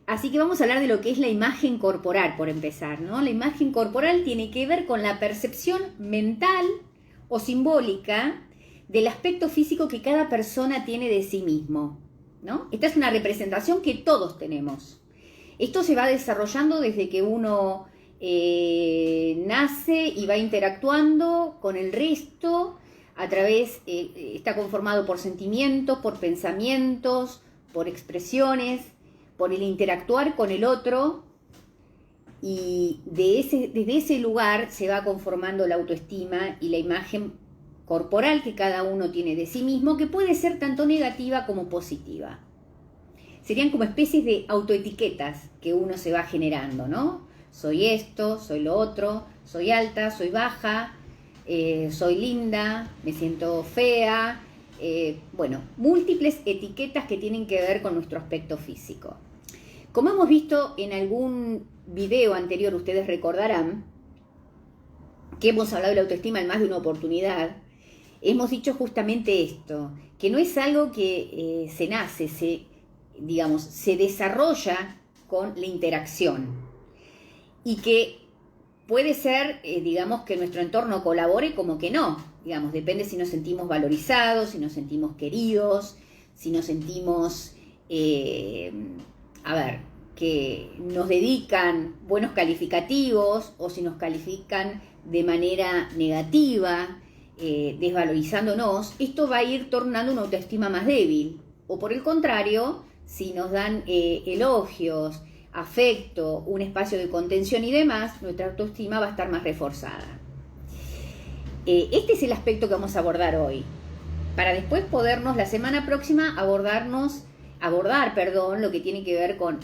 Así que vamos a hablar de lo que es la imagen corporal, por empezar, ¿no? La imagen corporal tiene que ver con la percepción mental o simbólica del aspecto físico que cada persona tiene de sí mismo, ¿no? Esta es una representación que todos tenemos. Esto se va desarrollando desde que uno nace y va interactuando con el resto a través, está conformado por sentimientos, por pensamientos, por expresiones, por el interactuar con el otro, y desde ese lugar se va conformando la autoestima y la imagen corporal que cada uno tiene de sí mismo, que puede ser tanto negativa como positiva. Serían como especies de autoetiquetas que uno se va generando, ¿no? Soy esto, soy lo otro, soy alta, soy baja, soy linda, me siento fea, bueno, múltiples etiquetas que tienen que ver con nuestro aspecto físico. Como hemos visto en algún video anterior, ustedes recordarán que hemos hablado de la autoestima en más de una oportunidad. Hemos dicho justamente esto, que no es algo que se nace, se desarrolla con la interacción, y que puede ser, que nuestro entorno colabore como que no, depende si nos sentimos valorizados, si nos sentimos queridos, si nos sentimos, que nos dedican buenos calificativos o si nos califican de manera negativa, desvalorizándonos. Esto va a ir tornando una autoestima más débil, o por el contrario, si nos dan elogios, afecto, un espacio de contención y demás, nuestra autoestima va a estar más reforzada. Este es el aspecto que vamos a abordar hoy, para después podernos la semana próxima abordar lo que tiene que ver con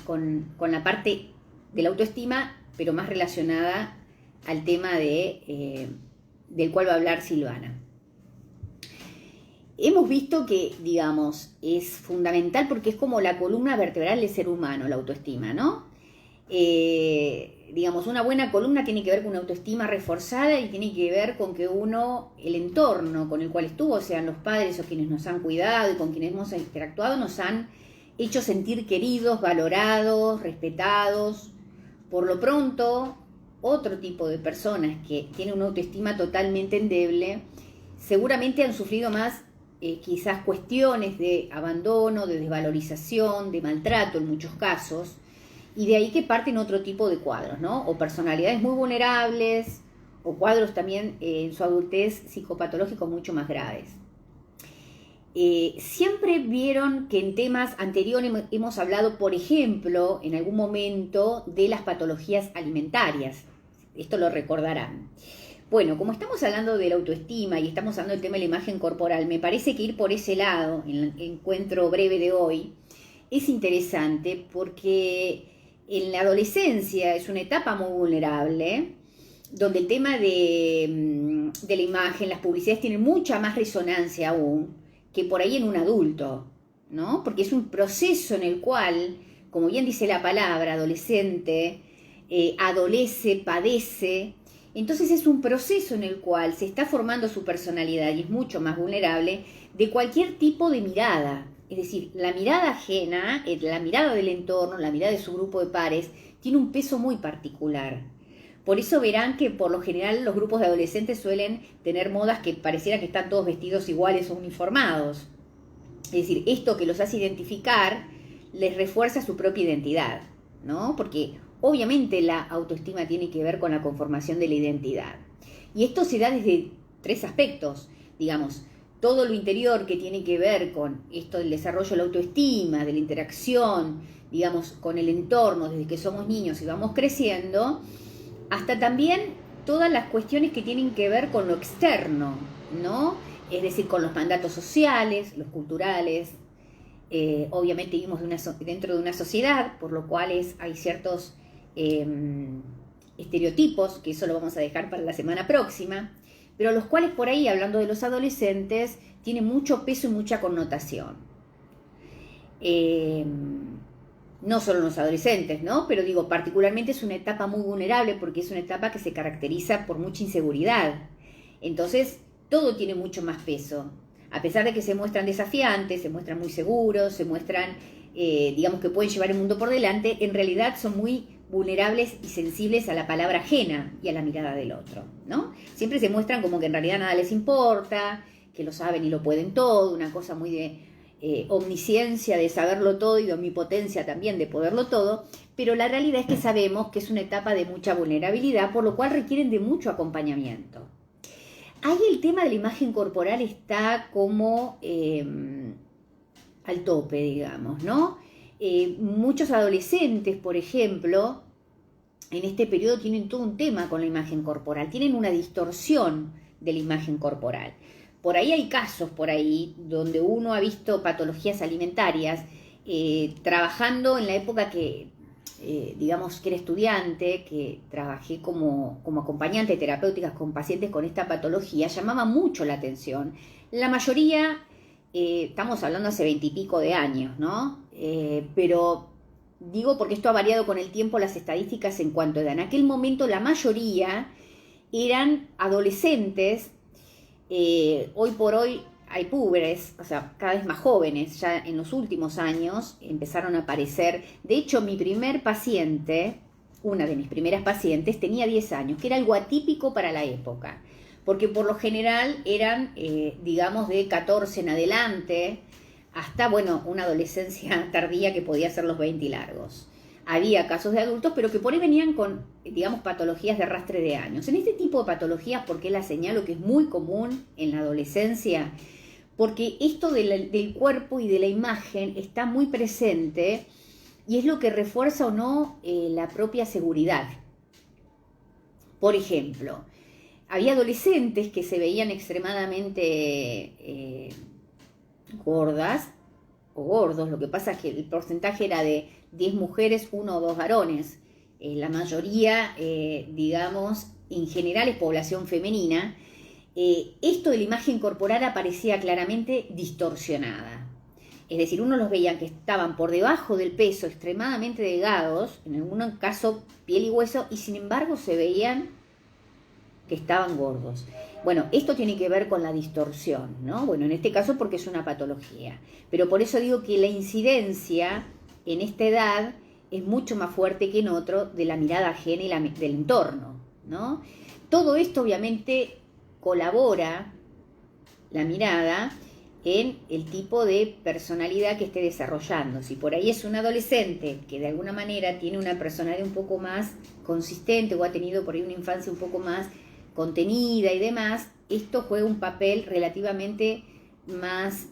la parte de la autoestima, pero más relacionada al tema del cual va a hablar Silvana. Hemos visto que, es fundamental porque es como la columna vertebral del ser humano, la autoestima, ¿no? Una buena columna tiene que ver con una autoestima reforzada y tiene que ver con que el entorno con el cual estuvo, sean los padres o quienes nos han cuidado y con quienes hemos interactuado, nos han hecho sentir queridos, valorados, respetados. Por lo pronto, otro tipo de personas que tienen una autoestima totalmente endeble, seguramente han sufrido más quizás cuestiones de abandono, de desvalorización, de maltrato en muchos casos, y de ahí que parten otro tipo de cuadros, ¿no? O personalidades muy vulnerables, o cuadros también en su adultez psicopatológicos mucho más graves. Siempre vieron que en temas anteriores hemos hablado, por ejemplo, en algún momento, de las patologías alimentarias. Esto lo recordarán. Bueno, como estamos hablando de la autoestima y estamos hablando del tema de la imagen corporal, me parece que ir por ese lado, en el encuentro breve de hoy, es interesante porque en la adolescencia es una etapa muy vulnerable, donde el tema de la imagen, las publicidades tienen mucha más resonancia aún que por ahí en un adulto, ¿no? Porque es un proceso en el cual, como bien dice la palabra, adolescente, adolece, padece. Entonces es un proceso en el cual se está formando su personalidad y es mucho más vulnerable de cualquier tipo de mirada. Es decir, la mirada ajena, la mirada del entorno, la mirada de su grupo de pares, tiene un peso muy particular. Por eso verán que por lo general los grupos de adolescentes suelen tener modas que pareciera que están todos vestidos iguales o uniformados. Es decir, esto que los hace identificar les refuerza su propia identidad, ¿no? Porque obviamente la autoestima tiene que ver con la conformación de la identidad. Y esto se da desde tres aspectos, todo lo interior que tiene que ver con esto del desarrollo de la autoestima, de la interacción, con el entorno desde que somos niños y vamos creciendo, hasta también todas las cuestiones que tienen que ver con lo externo, ¿no? Es decir, con los mandatos sociales, los culturales. Obviamente vivimos dentro de una sociedad, por lo cual hay ciertos estereotipos, que eso lo vamos a dejar para la semana próxima, pero los cuales por ahí, hablando de los adolescentes, tienen mucho peso y mucha connotación. No solo los adolescentes, ¿no? Pero particularmente es una etapa muy vulnerable porque es una etapa que se caracteriza por mucha inseguridad. Entonces, todo tiene mucho más peso. A pesar de que se muestran desafiantes, se muestran muy seguros, se muestran digamos que pueden llevar el mundo por delante, en realidad son muy vulnerables y sensibles a la palabra ajena y a la mirada del otro, ¿no? Siempre se muestran como que en realidad nada les importa, que lo saben y lo pueden todo, una cosa muy de omnisciencia, de saberlo todo, y de omnipotencia también, de poderlo todo, pero la realidad es que sabemos que es una etapa de mucha vulnerabilidad, por lo cual requieren de mucho acompañamiento. Ahí el tema de la imagen corporal está como al tope, digamos, ¿no? Muchos adolescentes, por ejemplo, en este periodo tienen todo un tema con la imagen corporal, tienen una distorsión de la imagen corporal. Por ahí hay casos por ahí donde uno ha visto patologías alimentarias, trabajando en la época que, digamos, que era estudiante, que trabajé como acompañante terapéutica con pacientes con esta patología, llamaba mucho la atención. La mayoría, estamos hablando hace 20 y pico de años, ¿no? Pero digo porque esto ha variado con el tiempo las estadísticas en cuanto a edad. En aquel momento la mayoría eran adolescentes. Hoy por hoy hay púberes, o sea, cada vez más jóvenes. Ya en los últimos años empezaron a aparecer. De hecho, mi primer paciente, una de mis primeras pacientes, tenía 10 años, que era algo atípico para la época, porque por lo general eran, digamos, de 14 en adelante, hasta, bueno, una adolescencia tardía que podía ser los 20 y largos. Había casos de adultos, pero que por ahí venían con, digamos, patologías de arrastre de años. En este tipo de patologías, ¿por qué la señalo que es muy común en la adolescencia? Porque esto del cuerpo y de la imagen está muy presente y es lo que refuerza o no la propia seguridad. Por ejemplo, había adolescentes que se veían extremadamente gordas o gordos. Lo que pasa es que el porcentaje era de 10 mujeres, 1 o 2 varones. La mayoría, digamos, en general es población femenina. Esto de la imagen corporal aparecía claramente distorsionada. Es decir, uno los veía que estaban por debajo del peso, extremadamente delgados, en algún caso piel y hueso, y sin embargo se veían que estaban gordos. Bueno, esto tiene que ver con la distorsión, ¿no? Bueno, en este caso porque es una patología. Pero por eso digo que la incidencia en esta edad es mucho más fuerte que en otro de la mirada ajena y del entorno, ¿no? Todo esto obviamente colabora, la mirada, en el tipo de personalidad que esté desarrollando. Si por ahí es un adolescente que de alguna manera tiene una personalidad un poco más consistente o ha tenido por ahí una infancia un poco más contenida y demás, esto juega un papel relativamente más,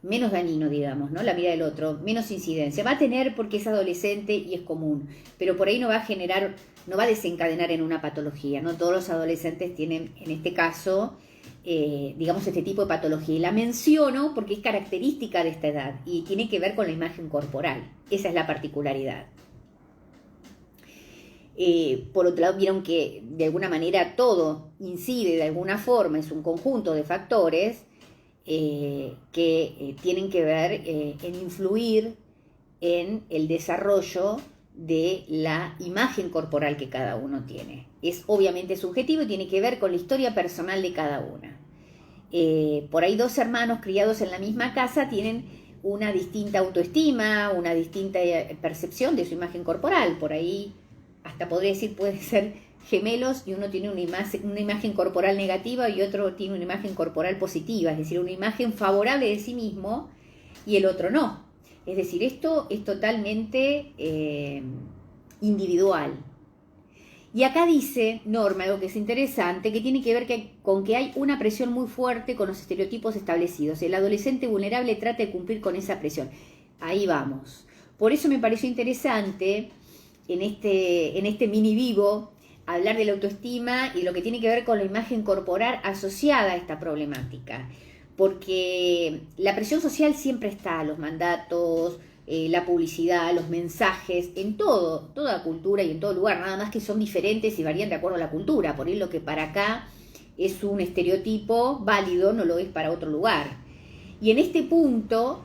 menos dañino, digamos, ¿no? La mirada del otro, menos incidencia. Va a tener porque es adolescente y es común, pero por ahí no va a generar, no va a desencadenar en una patología, ¿no? Todos los adolescentes tienen, en este caso, digamos, este tipo de patología. Y la menciono porque es característica de esta edad y tiene que ver con la imagen corporal. Esa es la particularidad. Por otro lado, vieron que de alguna manera todo incide de alguna forma, es un conjunto de factores que tienen que ver en influir en el desarrollo de la imagen corporal que cada uno tiene. Es obviamente subjetivo y tiene que ver con la historia personal de cada una. Por ahí 2 hermanos criados en la misma casa tienen una distinta autoestima, una distinta percepción de su imagen corporal. Por ahí hasta podría decir puede ser gemelos y uno tiene una imagen corporal negativa y otro tiene una imagen corporal positiva, es decir, una imagen favorable de sí mismo y el otro no. Es decir, esto es totalmente individual. Y acá dice Norma algo que es interesante, que tiene que ver con que hay una presión muy fuerte con los estereotipos establecidos. El adolescente vulnerable trata de cumplir con esa presión. Ahí vamos. Por eso me pareció interesante en este mini vivo hablar de la autoestima y lo que tiene que ver con la imagen corporal asociada a esta problemática. Porque la presión social siempre está, los mandatos, la publicidad, los mensajes, en toda cultura y en todo lugar, nada más que son diferentes y varían de acuerdo a la cultura. Por eso lo que para acá es un estereotipo válido no lo es para otro lugar. Y en este punto,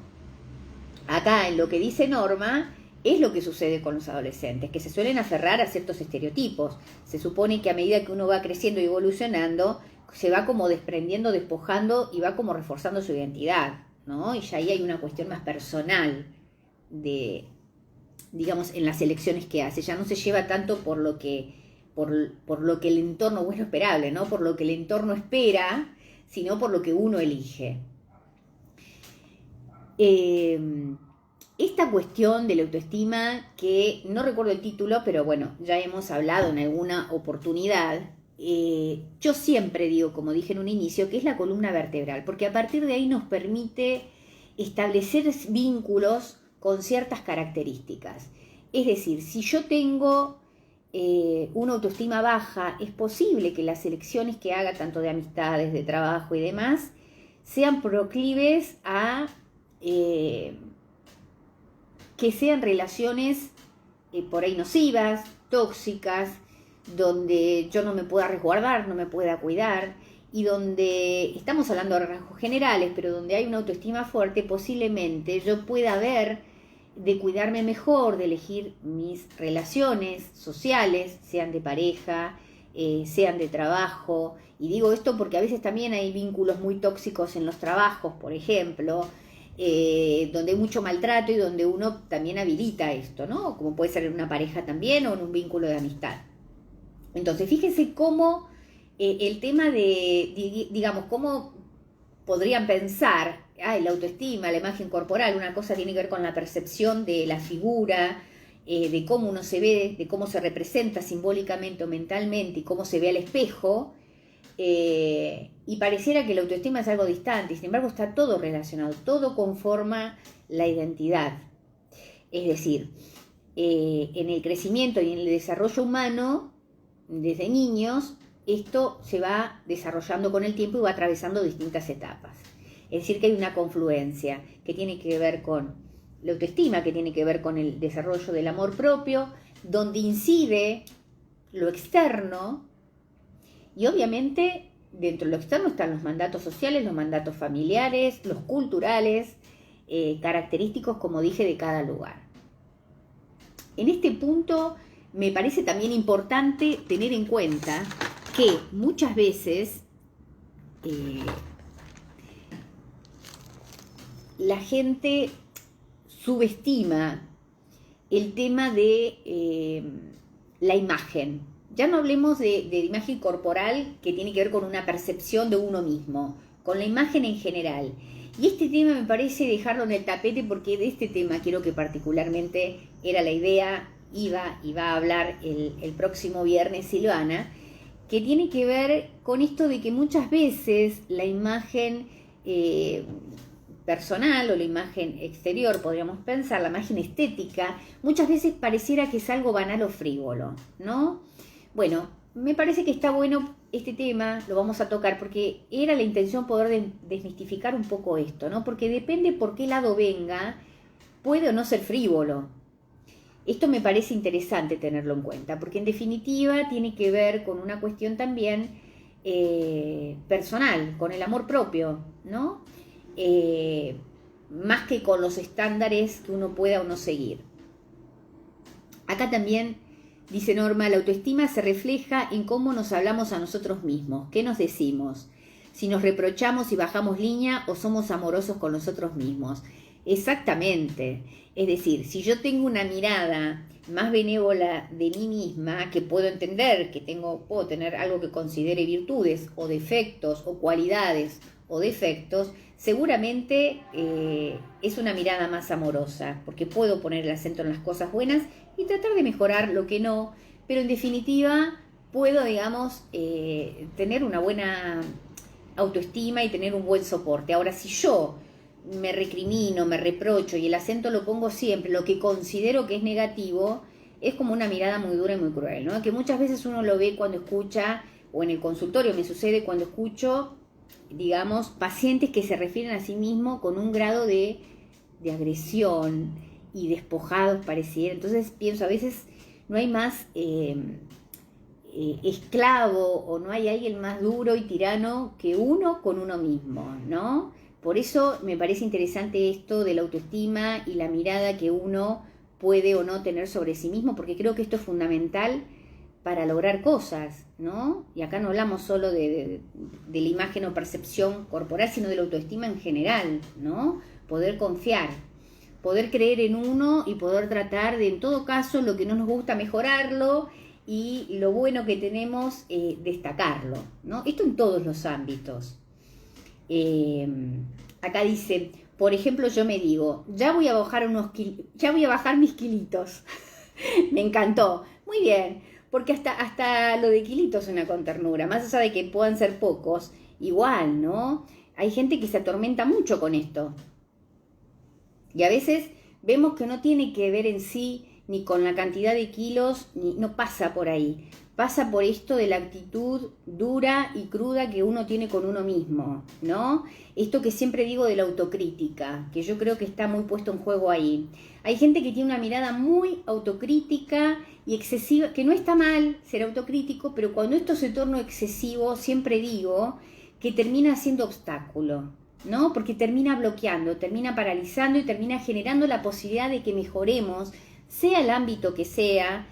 acá en lo que dice Norma, es lo que sucede con los adolescentes, que se suelen aferrar a ciertos estereotipos. Se supone que a medida que uno va creciendo y evolucionando, se va como desprendiendo, despojando y va como reforzando su identidad, ¿no? Y ya ahí hay una cuestión más personal, digamos, en las elecciones que hace. Ya no se lleva tanto por lo que el entorno, bueno, esperable, ¿no? Por lo que el entorno espera, sino por lo que uno elige. Esta cuestión de la autoestima, que no recuerdo el título, pero bueno, ya hemos hablado en alguna oportunidad, yo siempre digo, como dije en un inicio, que es la columna vertebral, porque a partir de ahí nos permite establecer vínculos con ciertas características. Es decir, si yo tengo una autoestima baja, es posible que las elecciones que haga, tanto de amistades, de trabajo y demás, sean proclives a que sean relaciones por ahí nocivas, tóxicas, donde yo no me pueda resguardar, no me pueda cuidar, y donde, estamos hablando de rasgos generales, pero donde hay una autoestima fuerte, posiblemente yo pueda ver de cuidarme mejor, de elegir mis relaciones sociales, sean de pareja, sean de trabajo. Y digo esto porque a veces también hay vínculos muy tóxicos en los trabajos, por ejemplo, donde hay mucho maltrato y donde uno también habilita esto, ¿no? Como puede ser en una pareja también o en un vínculo de amistad. Entonces, fíjense cómo el tema de, digamos, cómo podrían pensar, la autoestima, la imagen corporal, una cosa tiene que ver con la percepción de la figura, de cómo uno se ve, de cómo se representa simbólicamente o mentalmente y cómo se ve al espejo, y pareciera que la autoestima es algo distante, y sin embargo está todo relacionado, todo conforma la identidad. Es decir, en el crecimiento y en el desarrollo humano, desde niños, esto se va desarrollando con el tiempo y va atravesando distintas etapas. Es decir, que hay una confluencia que tiene que ver con la autoestima, que tiene que ver con el desarrollo del amor propio, donde incide lo externo, y obviamente dentro de lo externo están los mandatos sociales, los mandatos familiares, los culturales, característicos, como dije, de cada lugar. En este punto me parece también importante tener en cuenta que muchas veces la gente subestima el tema de la imagen. Ya no hablemos de imagen corporal, que tiene que ver con una percepción de uno mismo, con la imagen en general. Y este tema me parece dejarlo en el tapete, porque de este tema quiero que particularmente era la idea, iba a hablar el próximo viernes Silvana, que tiene que ver con esto de que muchas veces la imagen personal o la imagen exterior, podríamos pensar, la imagen estética, muchas veces pareciera que es algo banal o frívolo, ¿no? Bueno, me parece que está bueno este tema, lo vamos a tocar, porque era la intención poder desmistificar un poco esto, ¿no? Porque depende por qué lado venga, puede o no ser frívolo. Esto me parece interesante tenerlo en cuenta, porque en definitiva tiene que ver con una cuestión también personal, con el amor propio, ¿no? Más que con los estándares que uno pueda o no seguir. Acá también dice Norma, la autoestima se refleja en cómo nos hablamos a nosotros mismos, qué nos decimos, si nos reprochamos y bajamos línea o somos amorosos con nosotros mismos. Exactamente. Es decir, si yo tengo una mirada más benévola de mí misma, que puedo entender que puedo tener algo que considere virtudes o defectos o cualidades o defectos, seguramente es una mirada más amorosa, porque puedo poner el acento en las cosas buenas y tratar de mejorar lo que no, pero en definitiva puedo, digamos, tener una buena autoestima y tener un buen soporte. Ahora, si yo me recrimino, me reprocho y el acento lo pongo siempre, lo que considero que es negativo, es como una mirada muy dura y muy cruel, ¿no? Que muchas veces uno lo ve cuando escucha, o en el consultorio me sucede cuando escucho, digamos, pacientes que se refieren a sí mismos con un grado de agresión y despojados pareciera. Entonces pienso, a veces no hay más esclavo, o no hay alguien más duro y tirano que uno con uno mismo, ¿no? Por eso me parece interesante esto de la autoestima y la mirada que uno puede o no tener sobre sí mismo, porque creo que esto es fundamental para lograr cosas, ¿no? Y acá no hablamos solo de la imagen o percepción corporal, sino de la autoestima en general, ¿no? Poder confiar. poder creer en uno y poder tratar de, en todo caso, lo que no nos gusta, mejorarlo, y lo bueno que tenemos, destacarlo, ¿no? Esto en todos los ámbitos. Acá dice, por ejemplo, yo me digo, ya voy a bajar mis kilitos. Me encantó. Muy bien, porque hasta lo de kilitos suena con ternura, más allá de que puedan ser pocos, igual, ¿no? Hay gente que se atormenta mucho con esto. Y a veces vemos que no tiene que ver en sí ni con la cantidad de kilos, no pasa por ahí. Pasa por esto de la actitud dura y cruda que uno tiene con uno mismo, ¿no? Esto que siempre digo de la autocrítica, que yo creo que está muy puesto en juego ahí. Hay gente que tiene una mirada muy autocrítica y excesiva, que no está mal ser autocrítico, pero cuando esto se torna excesivo, siempre digo que termina siendo obstáculo, ¿no? Porque termina bloqueando, termina paralizando y termina generando la posibilidad de que mejoremos, sea el ámbito que sea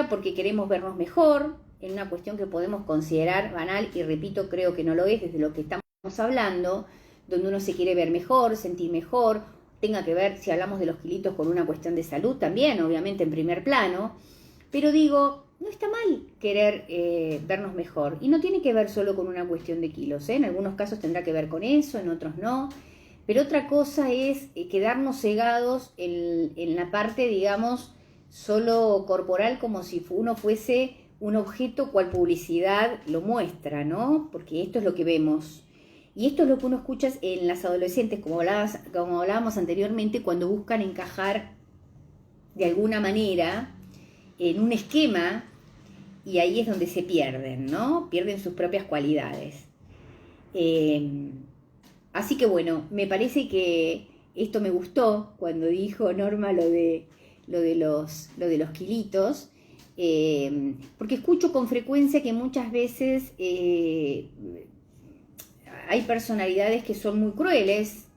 porque queremos vernos mejor, en una cuestión que podemos considerar banal, y repito, creo que no lo es desde lo que estamos hablando, donde uno se quiere ver mejor, sentir mejor, tenga que ver, si hablamos de los kilitos, con una cuestión de salud también, obviamente en primer plano, pero digo, no está mal querer vernos mejor, y no tiene que ver solo con una cuestión de kilos, en algunos casos tendrá que ver con eso, en otros no, pero otra cosa es quedarnos cegados en la parte, digamos, solo corporal, como si uno fuese un objeto cual publicidad lo muestra, ¿no? Porque esto es lo que vemos. Y esto es lo que uno escucha en las adolescentes, como hablábamos anteriormente, cuando buscan encajar de alguna manera en un esquema, y ahí es donde se pierden, ¿no? Pierden sus propias cualidades. Así que bueno, me parece que esto me gustó cuando dijo Norma lo de los kilitos, porque escucho con frecuencia que muchas veces hay personalidades que son muy crueles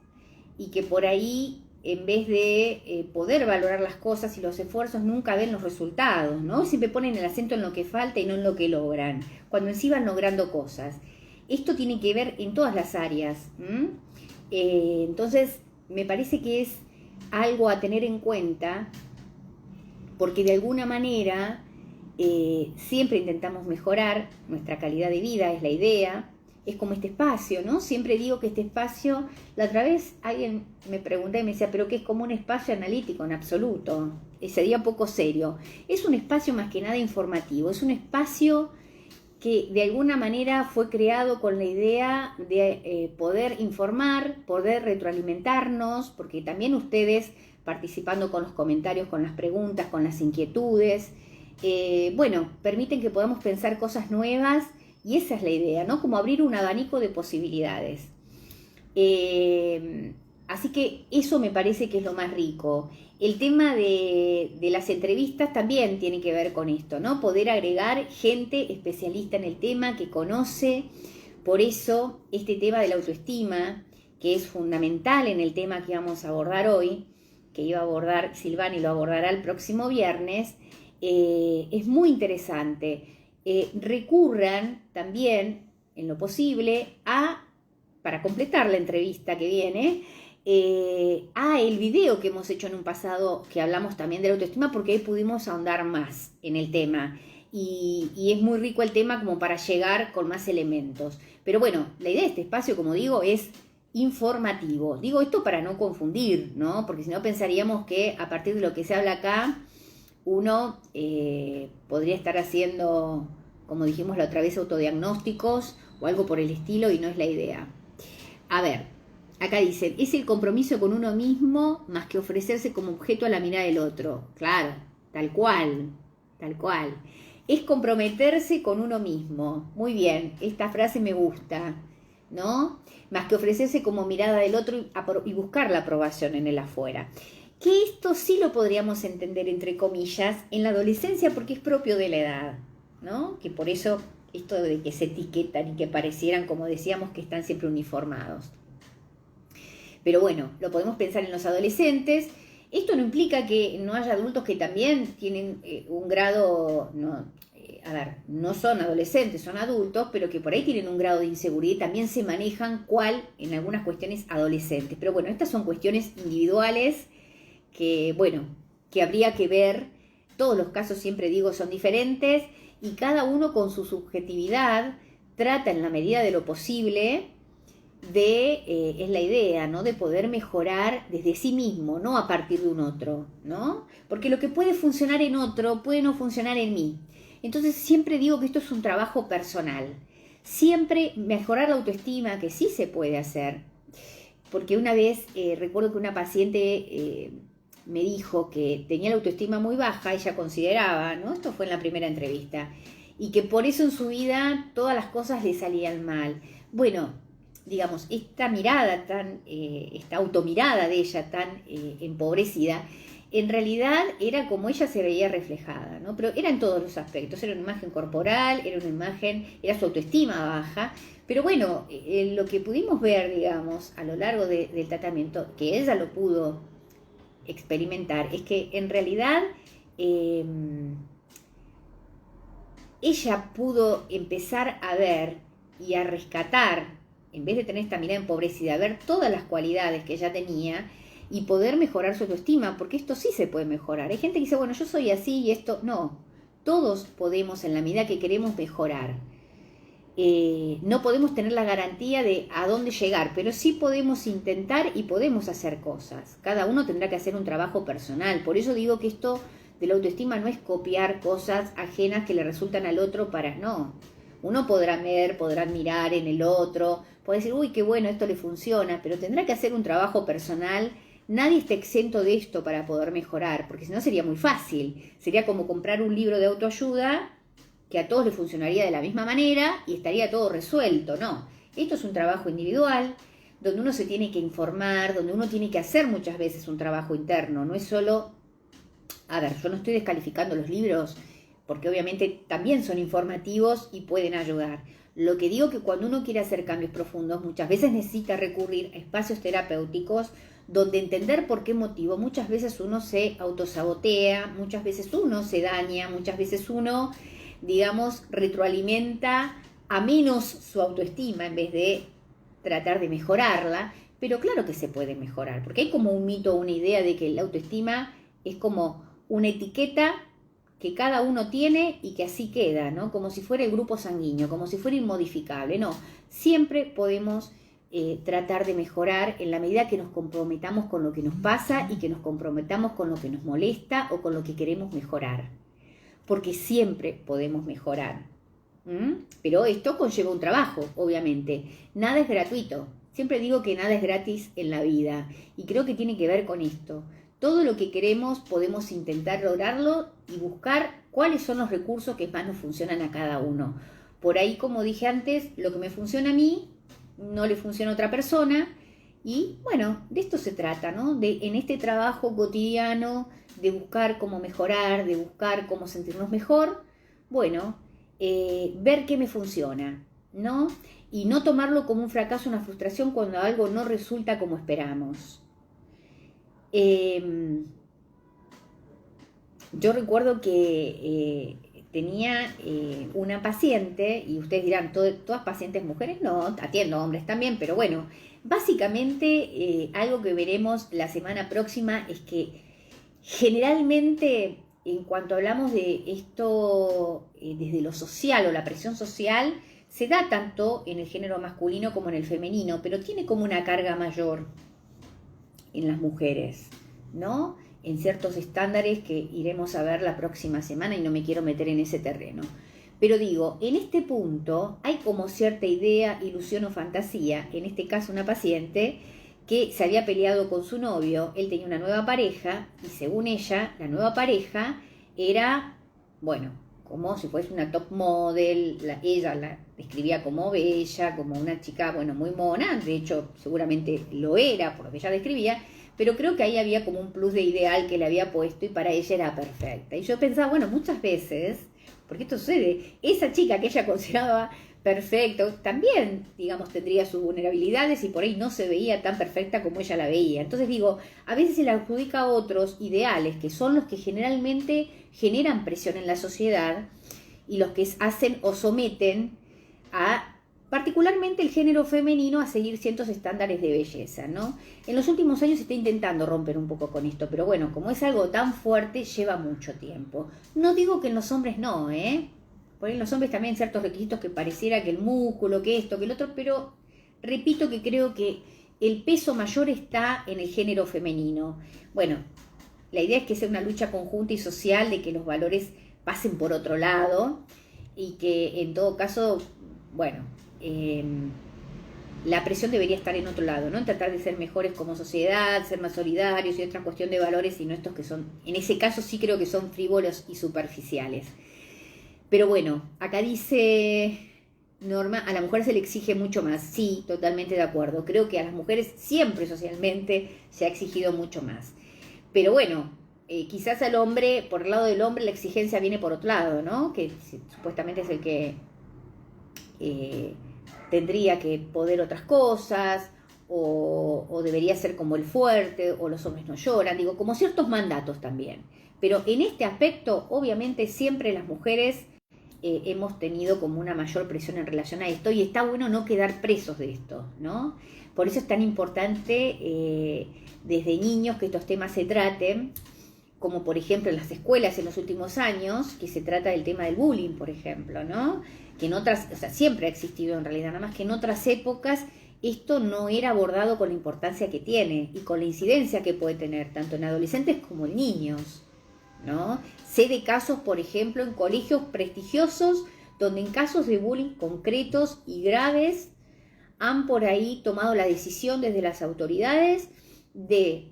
y que por ahí, en vez de poder valorar las cosas y los esfuerzos, nunca ven los resultados, ¿no? Siempre ponen el acento en lo que falta y no en lo que logran, cuando en sí van logrando cosas. Esto tiene que ver en todas las áreas. Entonces, me parece que es algo a tener en cuenta, porque de alguna manera siempre intentamos mejorar nuestra calidad de vida, es la idea. Es como este espacio, ¿no? Siempre digo que este espacio, la otra vez alguien me preguntaba y me decía, pero ¿qué es como un espacio analítico? En absoluto, sería poco serio. Es un espacio más que nada informativo, es un espacio que de alguna manera fue creado con la idea de poder informar, poder retroalimentarnos, porque también ustedes, participando con los comentarios, con las preguntas, con las inquietudes, permiten que podamos pensar cosas nuevas, y esa es la idea, ¿no? Como abrir un abanico de posibilidades. Así que eso me parece que es lo más rico. El tema de las entrevistas también tiene que ver con esto, ¿no? Poder agregar gente especialista en el tema, que conoce. Por eso este tema de la autoestima, que es fundamental en el tema que vamos a abordar hoy, que iba a abordar Silvana y lo abordará el próximo viernes, es muy interesante. Recurran también, en lo posible, para completar la entrevista que viene, el video que hemos hecho en un pasado, que hablamos también de la autoestima, porque ahí pudimos ahondar más en el tema, y es muy rico el tema como para llegar con más elementos. Pero bueno, la idea de este espacio, como digo, es informativo. Digo esto para no confundir, ¿no? Porque si no pensaríamos que a partir de lo que se habla acá, uno podría estar haciendo, como dijimos la otra vez, autodiagnósticos o algo por el estilo, y no es la idea. A ver, acá dicen, es el compromiso con uno mismo más que ofrecerse como objeto a la mirada del otro. Claro, tal cual, tal cual. Es comprometerse con uno mismo. Muy bien, esta frase me gusta, ¿no? Más que ofrecerse como mirada del otro y buscar la aprobación en el afuera. Que esto sí lo podríamos entender, entre comillas, en la adolescencia, porque es propio de la edad, ¿no? Que por eso esto de que se etiquetan y que parecieran, como decíamos, que están siempre uniformados. Pero bueno, lo podemos pensar en los adolescentes. Esto no implica que no haya adultos que también tienen un grado, no son adolescentes, son adultos, pero que por ahí tienen un grado de inseguridad y también se manejan en algunas cuestiones adolescentes. Pero bueno, estas son cuestiones individuales que, bueno, que habría que ver. Todos los casos, siempre digo, son diferentes y cada uno con su subjetividad trata en la medida de lo posible es la idea, ¿no? De poder mejorar desde sí mismo, no a partir de un otro, ¿no? Porque lo que puede funcionar en otro puede no funcionar en mí. Entonces siempre digo que esto es un trabajo personal. Siempre mejorar la autoestima, que sí se puede hacer. Porque una vez recuerdo que una paciente me dijo que tenía la autoestima muy baja, ella consideraba, ¿no? Esto fue en la primera entrevista, y que por eso en su vida todas las cosas le salían mal. Bueno, digamos, esta mirada esta automirada de ella tan empobrecida, en realidad era como ella se veía reflejada, ¿no? Pero era en todos los aspectos, era una imagen corporal, era su autoestima baja, pero bueno, lo que pudimos ver, digamos, a lo largo del tratamiento, que ella lo pudo experimentar, es que en realidad ella pudo empezar a ver y a rescatar, en vez de tener esta mirada empobrecida, ver todas las cualidades que ella tenía y poder mejorar su autoestima, porque esto sí se puede mejorar. Hay gente que dice, bueno, yo soy así y esto no. Todos podemos, en la medida que queremos, mejorar. No podemos tener la garantía de a dónde llegar, pero sí podemos intentar y podemos hacer cosas. Cada uno tendrá que hacer un trabajo personal. Por eso digo que esto de la autoestima no es copiar cosas ajenas que le resultan al otro para no. Uno podrá ver, podrá mirar en el otro, puede decir, uy, qué bueno, esto le funciona, pero tendrá que hacer un trabajo personal. Nadie está exento de esto para poder mejorar, porque si no sería muy fácil. Sería como comprar un libro de autoayuda que a todos les funcionaría de la misma manera y estaría todo resuelto. No, esto es un trabajo individual, donde uno se tiene que informar, donde uno tiene que hacer muchas veces un trabajo interno. No es solo, a ver, yo no estoy descalificando los libros, porque obviamente también son informativos y pueden ayudar. Lo que digo que cuando uno quiere hacer cambios profundos, muchas veces necesita recurrir a espacios terapéuticos donde entender por qué motivo muchas veces uno se autosabotea, muchas veces uno se daña, muchas veces uno, digamos, retroalimenta a menos su autoestima en vez de tratar de mejorarla. Pero claro que se puede mejorar, porque hay como un mito, una idea de que la autoestima es como una etiqueta que cada uno tiene y que así queda, ¿no? Como si fuera el grupo sanguíneo, como si fuera inmodificable. No, siempre podemos tratar de mejorar en la medida que nos comprometamos con lo que nos pasa y que nos comprometamos con lo que nos molesta o con lo que queremos mejorar. Porque siempre podemos mejorar. Pero esto conlleva un trabajo, obviamente. Nada es gratuito. Siempre digo que nada es gratis en la vida. Y creo que tiene que ver con esto. Todo lo que queremos podemos intentar lograrlo y buscar cuáles son los recursos que más nos funcionan a cada uno. Por ahí, como dije antes, lo que me funciona a mí no le funciona a otra persona. Y bueno, de esto se trata, ¿no? En este trabajo cotidiano de buscar cómo mejorar, de buscar cómo sentirnos mejor, bueno, ver qué me funciona, ¿no? Y no tomarlo como un fracaso, una frustración cuando algo no resulta como esperamos. Yo recuerdo que tenía una paciente, y ustedes dirán, ¿todas pacientes mujeres? No, atiendo hombres también, pero bueno, básicamente algo que veremos la semana próxima es que generalmente en cuanto hablamos de esto desde lo social o la presión social, se da tanto en el género masculino como en el femenino, pero tiene como una carga mayor en las mujeres, ¿no? En ciertos estándares que iremos a ver la próxima semana y no me quiero meter en ese terreno. Pero digo, en este punto hay como cierta idea, ilusión o fantasía, en este caso una paciente que se había peleado con su novio, él tenía una nueva pareja y según ella, la nueva pareja era, bueno, como si fuese una top model, ella la describía como bella, como una chica, bueno, muy mona, de hecho seguramente lo era por lo que ella describía, pero creo que ahí había como un plus de ideal que le había puesto y para ella era perfecta. Y yo pensaba, bueno, muchas veces, porque esto sucede, esa chica que ella consideraba perfecta, también, digamos, tendría sus vulnerabilidades y por ahí no se veía tan perfecta como ella la veía. Entonces digo, a veces se le adjudica a otros ideales que son los que generalmente generan presión en la sociedad y los que hacen o someten a particularmente el género femenino a seguir ciertos estándares de belleza, ¿no? En los últimos años se está intentando romper un poco con esto, pero bueno, como es algo tan fuerte, lleva mucho tiempo. No digo que en los hombres no, ¿eh? Por ahí en los hombres también ciertos requisitos que pareciera que el músculo, que esto, que el otro, pero repito que creo que el peso mayor está en el género femenino. Bueno, la idea es que sea una lucha conjunta y social de que los valores pasen por otro lado y que en todo caso, bueno, la presión debería estar en otro lado, ¿no? En tratar de ser mejores como sociedad, ser más solidarios y otra cuestión de valores y no estos que son, en ese caso sí creo que son frívolos y superficiales. Pero bueno, acá dice Norma, a la mujer se le exige mucho más. Sí, totalmente de acuerdo. Creo que a las mujeres siempre socialmente se ha exigido mucho más. Pero bueno, quizás al hombre, por el lado del hombre, la exigencia viene por otro lado, ¿no? Que supuestamente es el que tendría que poder otras cosas, o debería ser como el fuerte, o los hombres no lloran, digo, como ciertos mandatos también. Pero en este aspecto, obviamente, siempre las mujeres hemos tenido como una mayor presión en relación a esto, y está bueno no quedar presos de esto, ¿no? Por eso es tan importante desde niños que estos temas se traten, como por ejemplo en las escuelas en los últimos años, que se trata del tema del bullying, por ejemplo, ¿no? Que en otras, o sea, siempre ha existido en realidad, nada más que en otras épocas esto no era abordado con la importancia que tiene y con la incidencia que puede tener, tanto en adolescentes como en niños, ¿no? Sé de casos, por ejemplo, en colegios prestigiosos, donde en casos de bullying concretos y graves han por ahí tomado la decisión desde las autoridades de,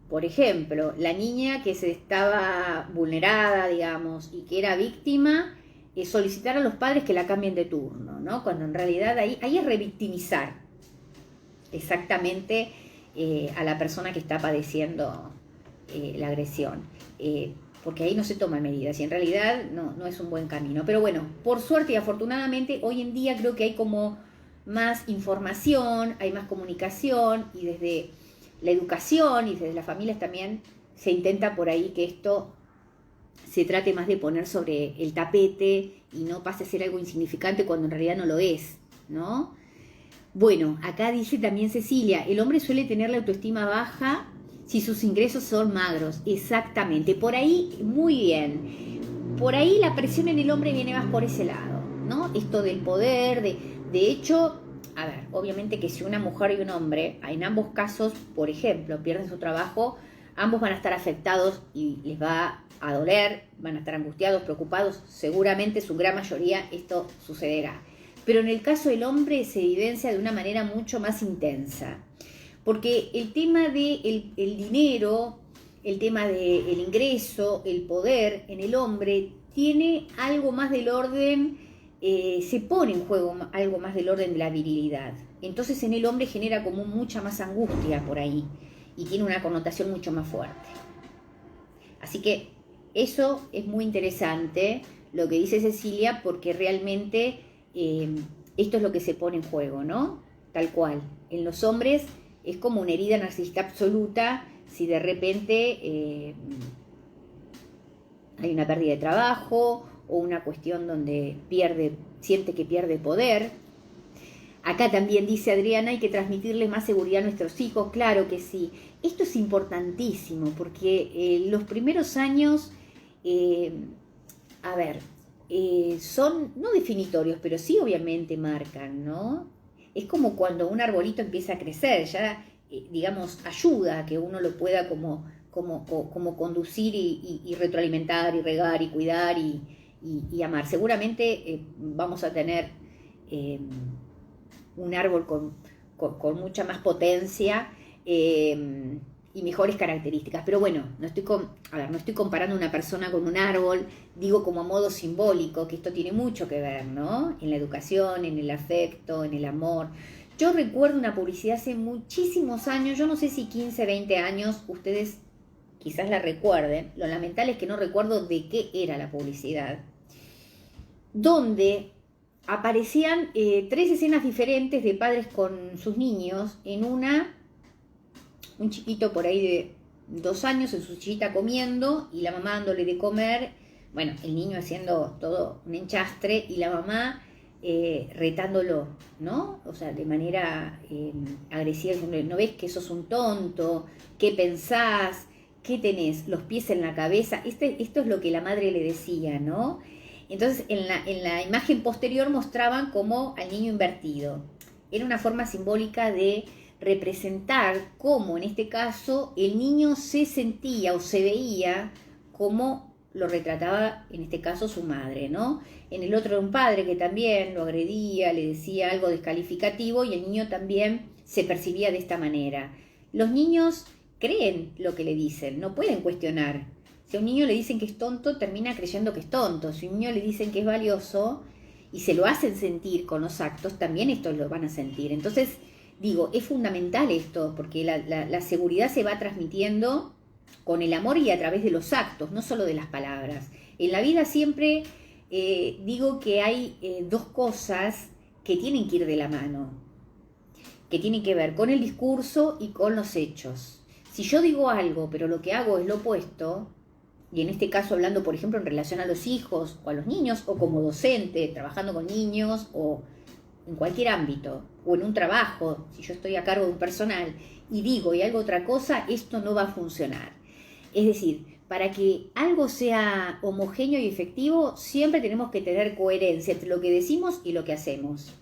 por ejemplo, la niña que se estaba vulnerada, digamos, y que era víctima, solicitar a los padres que la cambien de turno, ¿no? Cuando en realidad ahí es revictimizar exactamente a la persona que está padeciendo la agresión, porque ahí no se toman medidas y en realidad no es un buen camino. Pero bueno, por suerte y afortunadamente hoy en día creo que hay como más información, hay más comunicación, y desde la educación y desde las familias también se intenta por ahí que esto se trate más de poner sobre el tapete y no pase a ser algo insignificante cuando en realidad no lo es, ¿no? Bueno, acá dice también Cecilia, el hombre suele tener la autoestima baja si sus ingresos son magros. Exactamente, por ahí, muy bien. Por ahí la presión en el hombre viene más por ese lado, ¿no? Esto del poder, de hecho, a ver, obviamente que si una mujer y un hombre, en ambos casos, por ejemplo, pierden su trabajo, ambos van a estar afectados y les va a doler, van a estar angustiados, preocupados, seguramente su gran mayoría esto sucederá. Pero en el caso del hombre se evidencia de una manera mucho más intensa, porque el tema del dinero, el tema del ingreso, el poder en el hombre tiene algo más del orden, se pone en juego algo más del orden de la virilidad. Entonces en el hombre genera como mucha más angustia por ahí y tiene una connotación mucho más fuerte. Así que eso es muy interesante lo que dice Cecilia, porque realmente esto es lo que se pone en juego, ¿no? Tal cual. En los hombres es como una herida narcisista absoluta si de repente hay una pérdida de trabajo o una cuestión donde siente que pierde poder. Acá también dice Adriana, hay que transmitirles más seguridad a nuestros hijos. Claro que sí. Esto es importantísimo porque los primeros años, son no definitorios, pero sí obviamente marcan, ¿no? Es como cuando un arbolito empieza a crecer, ya, digamos, ayuda a que uno lo pueda como conducir y retroalimentar y regar y cuidar y amar. Seguramente vamos a tener un árbol con mucha más potencia y mejores características. Pero bueno, no estoy comparando una persona con un árbol, digo como a modo simbólico, que esto tiene mucho que ver, ¿no? En la educación, en el afecto, en el amor. Yo recuerdo una publicidad hace muchísimos años, yo no sé si 15, 20 años, ustedes quizás la recuerden, lo lamentable es que no recuerdo de qué era la publicidad, donde aparecían 3 escenas diferentes de padres con sus niños. En un chiquito por ahí de 2 años en su sillita comiendo y la mamá dándole de comer, bueno, el niño haciendo todo un enchastre y la mamá retándolo, ¿no? O sea, de manera agresiva, ¿no ves que sos un tonto? ¿Qué pensás? ¿Qué tenés? ¿Los pies en la cabeza? Esto es lo que la madre le decía, ¿no? Entonces, en la imagen posterior mostraban como al niño invertido. Era una forma simbólica de representar cómo, en este caso, el niño se sentía o se veía como lo retrataba, en este caso, su madre, ¿no? En el otro, un padre que también lo agredía, le decía algo descalificativo y el niño también se percibía de esta manera. Los niños creen lo que le dicen, no pueden cuestionar. Si a un niño le dicen que es tonto, termina creyendo que es tonto. Si a un niño le dicen que es valioso y se lo hacen sentir con los actos, también esto lo van a sentir. Entonces, digo, es fundamental esto, porque la seguridad se va transmitiendo con el amor y a través de los actos, no solo de las palabras. En la vida siempre digo que hay dos cosas que tienen que ir de la mano, que tienen que ver con el discurso y con los hechos. Si yo digo algo, pero lo que hago es lo opuesto, y en este caso hablando, por ejemplo, en relación a los hijos o a los niños, o como docente, trabajando con niños, o en cualquier ámbito, o en un trabajo, si yo estoy a cargo de un personal, y digo y hago otra cosa, esto no va a funcionar. Es decir, para que algo sea homogéneo y efectivo, siempre tenemos que tener coherencia entre lo que decimos y lo que hacemos.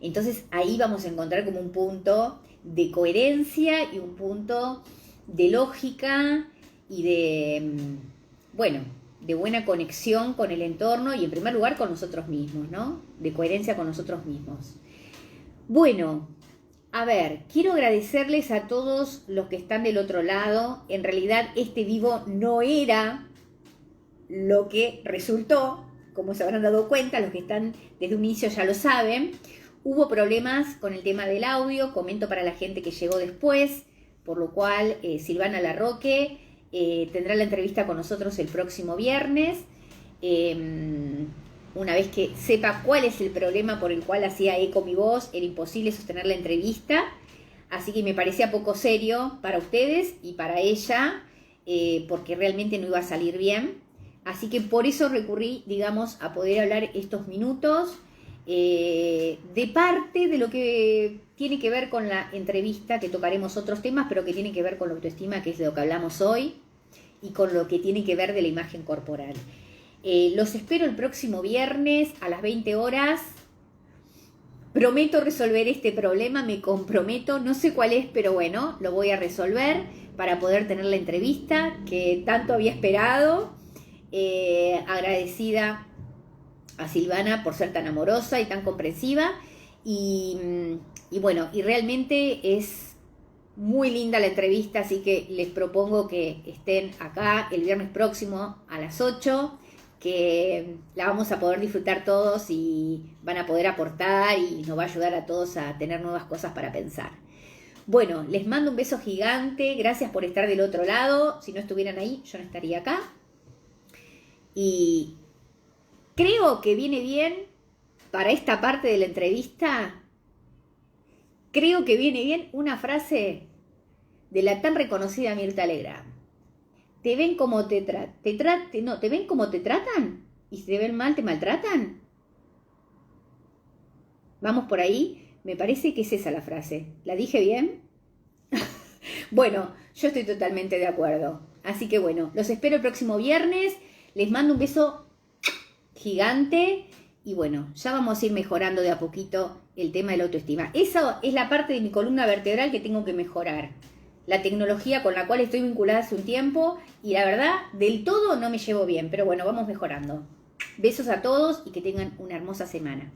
Entonces ahí vamos a encontrar como un punto de coherencia y un punto de lógica y de, bueno, de buena conexión con el entorno y en primer lugar con nosotros mismos, ¿no? De coherencia con nosotros mismos. Bueno, a ver, quiero agradecerles a todos los que están del otro lado. En realidad este vivo no era lo que resultó, como se habrán dado cuenta, los que están desde un inicio ya lo saben. Hubo problemas con el tema del audio, comento para la gente que llegó después, por lo cual Silvana Larroque tendrá la entrevista con nosotros el próximo viernes. Una vez que sepa cuál es el problema por el cual hacía eco mi voz, era imposible sostener la entrevista, así que me parecía poco serio para ustedes y para ella, porque realmente no iba a salir bien. Así que por eso recurrí, digamos, a poder hablar estos minutos de parte de lo que tiene que ver con la entrevista, que tocaremos otros temas, pero que tiene que ver con la autoestima, que es de lo que hablamos hoy, y con lo que tiene que ver de la imagen corporal. Los espero el próximo viernes a las 20 horas. Prometo resolver este problema, me comprometo, no sé cuál es, pero bueno, lo voy a resolver para poder tener la entrevista que tanto había esperado. Agradecida a Silvana por ser tan amorosa y tan comprensiva. Y bueno, y realmente es muy linda la entrevista, así que les propongo que estén acá el viernes próximo a las 8, que la vamos a poder disfrutar todos y van a poder aportar y nos va a ayudar a todos a tener nuevas cosas para pensar. Bueno, les mando un beso gigante, gracias por estar del otro lado. Si no estuvieran ahí, yo no estaría acá. Y creo que viene bien para esta parte de la entrevista. Creo que viene bien una frase de la tan reconocida Mirta Legrand. ¿Te ven como te ven como te tratan? ¿Y si te ven mal, te maltratan? Vamos por ahí. Me parece que es esa la frase. ¿La dije bien? Bueno, yo estoy totalmente de acuerdo. Así que bueno, los espero el próximo viernes. Les mando un beso gigante. Y bueno, ya vamos a ir mejorando de a poquito el tema de la autoestima. Esa es la parte de mi columna vertebral que tengo que mejorar. La tecnología con la cual estoy vinculada hace un tiempo y la verdad, del todo no me llevo bien. Pero bueno, vamos mejorando. Besos a todos y que tengan una hermosa semana.